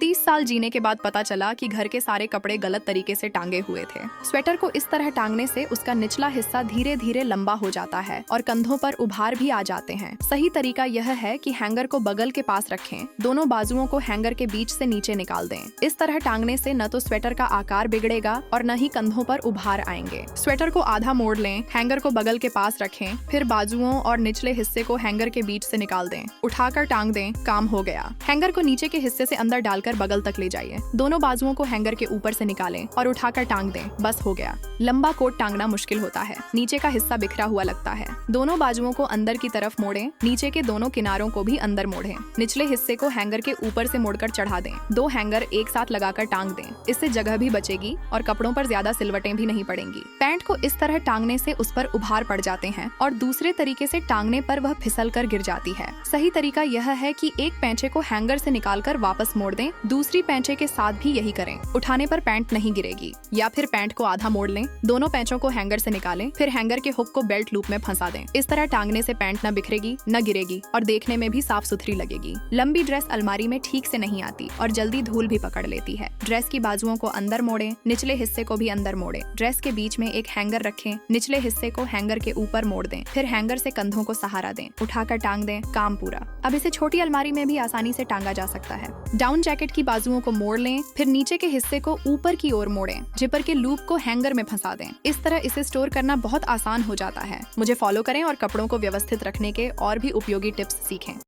30 साल जीने के बाद पता चला कि घर के सारे कपड़े गलत तरीके से टांगे हुए थे। स्वेटर को इस तरह टांगने से उसका निचला हिस्सा धीरे धीरे लंबा हो जाता है और कंधों पर उभार भी आ जाते हैं। सही तरीका यह है कि हैंगर को बगल के पास रखें, दोनों बाजुओं को हैंगर के बीच से नीचे निकाल दें। इस तरह टांगने से न तो स्वेटर का आकार बिगड़ेगा और न ही कंधों पर उभार आएंगे। स्वेटर को आधा मोड़ लें, हैंगर को बगल के पास रखें, फिर बाजुओं और निचले हिस्से को हैंगर के बीच से निकाल दें, उठाकर टांग दें, काम हो गया। हैंगर को नीचे के हिस्से से अंदर डालकर बगल तक ले जाइए, दोनों बाजुओं को हैंगर के ऊपर से निकालें और उठाकर टांग दें, बस हो गया। लंबा कोट टांगना मुश्किल होता है, नीचे का हिस्सा बिखरा हुआ लगता है। दोनों बाजुओं को अंदर की तरफ मोड़ें, नीचे के दोनों किनारों को भी अंदर मोड़ें, निचले हिस्से को हैंगर के ऊपर से मोड़कर चढ़ा दें। 2 हैंगर एक साथ लगाकर टांग दें, इससे जगह भी बचेगी और कपड़ों पर ज्यादा सिलवटें भी नहीं पड़ेंगी। पैंट को इस तरह टांगने से उस पर उभार पड़ जाते हैं और दूसरे तरीके से टांगने पर वह फिसल कर गिर जाती है। सही तरीका यह है कि एक पैंचे को हैंगर से निकालकर वापस मोड़ दें, दूसरी पैंचे के साथ भी यही करें। उठाने पर पैंट नहीं गिरेगी। या फिर पैंट को आधा मोड़ लें, दोनों पैंचों को हैंगर से निकालें, फिर हैंगर के हुक को बेल्ट लूप में फंसा दें। इस तरह टांगने से पैंट न बिखरेगी, न गिरेगी और देखने में भी साफ सुथरी लगेगी। लंबी ड्रेस अलमारी में ठीक से नहीं आती और जल्दी धूल भी पकड़ लेती है। ड्रेस की बाजुओं को अंदर मोड़ें, निचले हिस्से को भी अंदर मोड़ें। ड्रेस के बीच में एक हैंगर रखें, निचले हिस्से को हैंगर के ऊपर मोड़ दें, फिर हैंगर से कंधों को सहारा दें, उठाकर टांग दें, काम पूरा। अब इसे छोटी अलमारी में भी आसानी से टांगा जा सकता है। डाउन जैकेट की बाजुओं को मोड़ लें, फिर नीचे के हिस्से को ऊपर की ओर मोड़ें, जिपर के लूप को हैंगर में फंसा दें। इस तरह इसे स्टोर करना बहुत आसान हो जाता है। मुझे फॉलो करें और कपड़ों को व्यवस्थित रखने के और भी उपयोगी टिप्स सीखें।